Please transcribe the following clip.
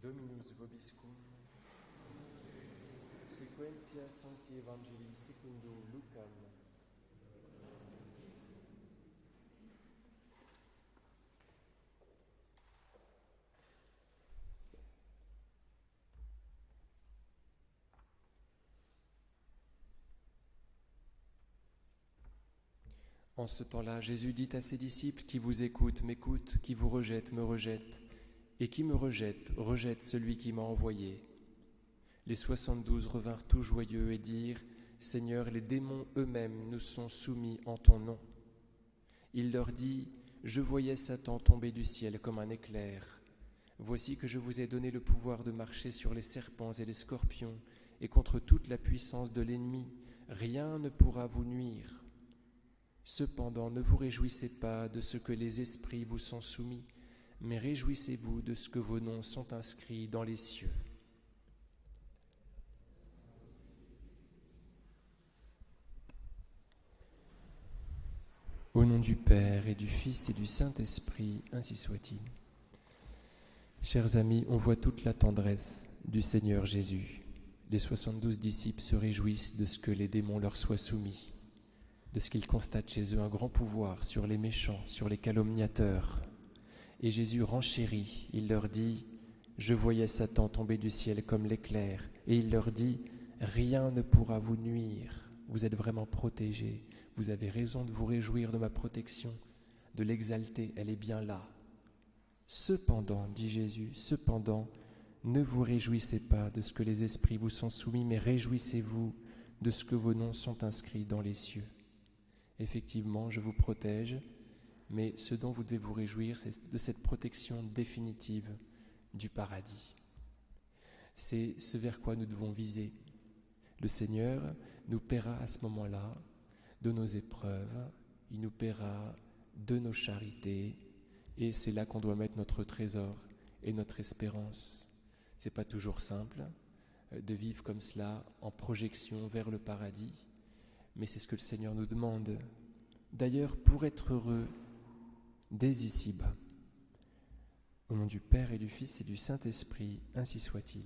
Dominus vobiscum, sequentia Sancti Evangelii secundum Lucam. En ce temps-là, Jésus dit à ses disciples: qui vous écoute, m'écoute, qui vous rejette, me rejette, et qui me rejette, rejette celui qui m'a envoyé. Les 72 revinrent tout joyeux et dirent: Seigneur, les démons eux-mêmes nous sont soumis en ton nom. Il leur dit: je voyais Satan tomber du ciel comme un éclair. Voici que je vous ai donné le pouvoir de marcher sur les serpents et les scorpions, et contre toute la puissance de l'ennemi, rien ne pourra vous nuire. Cependant, ne vous réjouissez pas de ce que les esprits vous sont soumis, mais réjouissez-vous de ce que vos noms sont inscrits dans les cieux. Au nom du Père et du Fils et du Saint-Esprit, ainsi soit-il. Chers amis, on voit toute la tendresse du Seigneur Jésus. Les 72 disciples se réjouissent de ce que les démons leur soient soumis, de ce qu'ils constatent chez eux un grand pouvoir sur les méchants, sur les calomniateurs. Et Jésus renchérit, il leur dit: je voyais Satan tomber du ciel comme l'éclair. Et il leur dit: rien ne pourra vous nuire, vous êtes vraiment protégés, vous avez raison de vous réjouir de ma protection, de l'exalter, elle est bien là. Cependant, dit Jésus, cependant, ne vous réjouissez pas de ce que les esprits vous sont soumis, mais réjouissez-vous de ce que vos noms sont inscrits dans les cieux. Effectivement, je vous protège, mais ce dont vous devez vous réjouir, c'est de cette protection définitive du paradis. C'est ce vers quoi nous devons viser. Le Seigneur nous paiera à ce moment-là de nos épreuves, il nous paiera de nos charités, et c'est là qu'on doit mettre notre trésor et notre espérance. C'est pas toujours simple de vivre comme cela en projection vers le paradis, mais c'est ce que le Seigneur nous demande. D'ailleurs, pour être heureux dès ici-bas, au nom du Père et du Fils et du Saint-Esprit, ainsi soit-il.